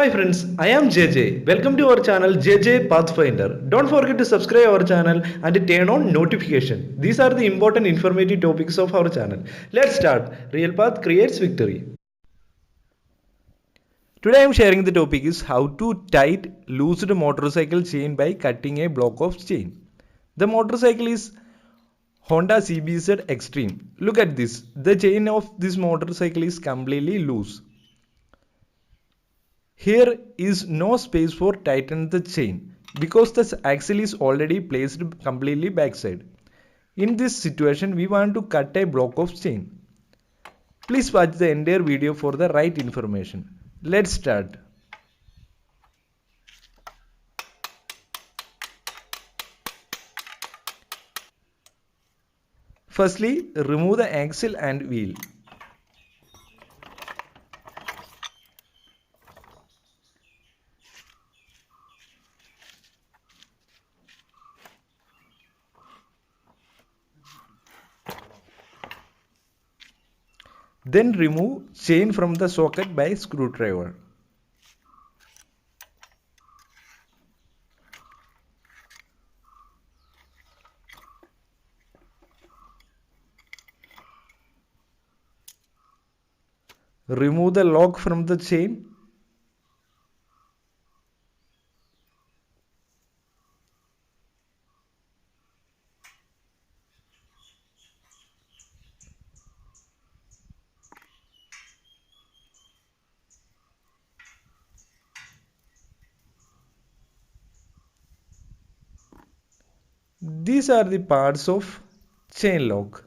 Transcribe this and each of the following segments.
Hi friends, I am JJ. Welcome to our channel JJ Pathfinder. Don't forget to subscribe our channel and turn on notification. These are the important informative topics of our channel. Let's start. Real path creates victory. Today I am sharing the topic is how to tight loosed motorcycle chain by cutting a block of chain. The motorcycle is Honda CBZ Extreme. Look at this. The chain of this motorcycle is completely loose. Here is no space for tighten the chain because the axle is already placed completely backside. In this situation, we want to cut a block of chain. Please watch the entire video for the right information. Let's start. Firstly, remove the axle and wheel. Then remove chain from the socket by screwdriver. Remove the lock from the chain. These are the parts of chain lock.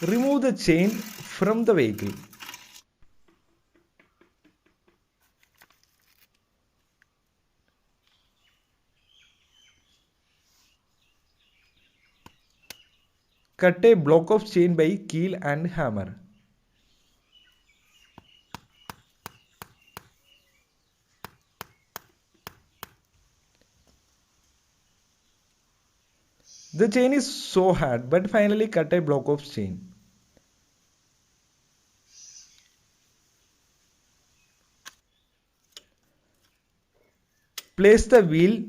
Remove the chain from the vehicle. Cut a block of chain by keel and hammer. The chain is so hard, but finally cut a block of chain. Place the wheel,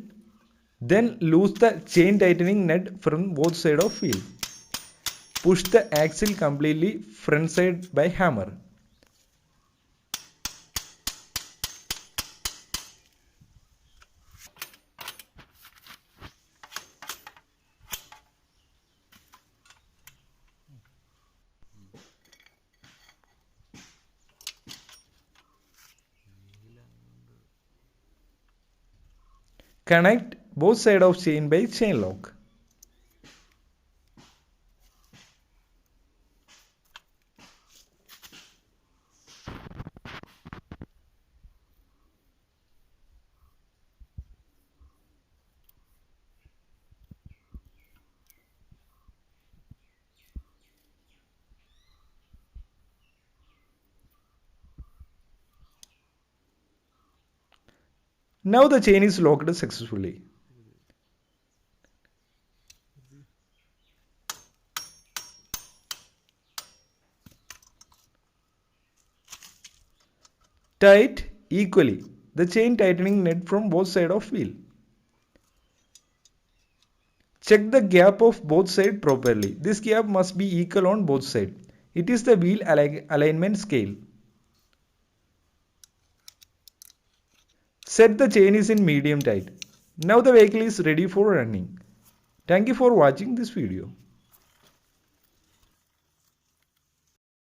then loose the chain tightening nut from both sides of wheel. Push the axle completely front side by hammer. Connect both sides of chain by chain lock. Now the chain is locked successfully. Tight equally the chain tightening nut from both sides of wheel. Check the gap of both sides properly. This gap must be equal on both sides. It is the wheel alignment scale. Set the chain is in medium tight. Now the vehicle is ready for running. Thank you for watching this video.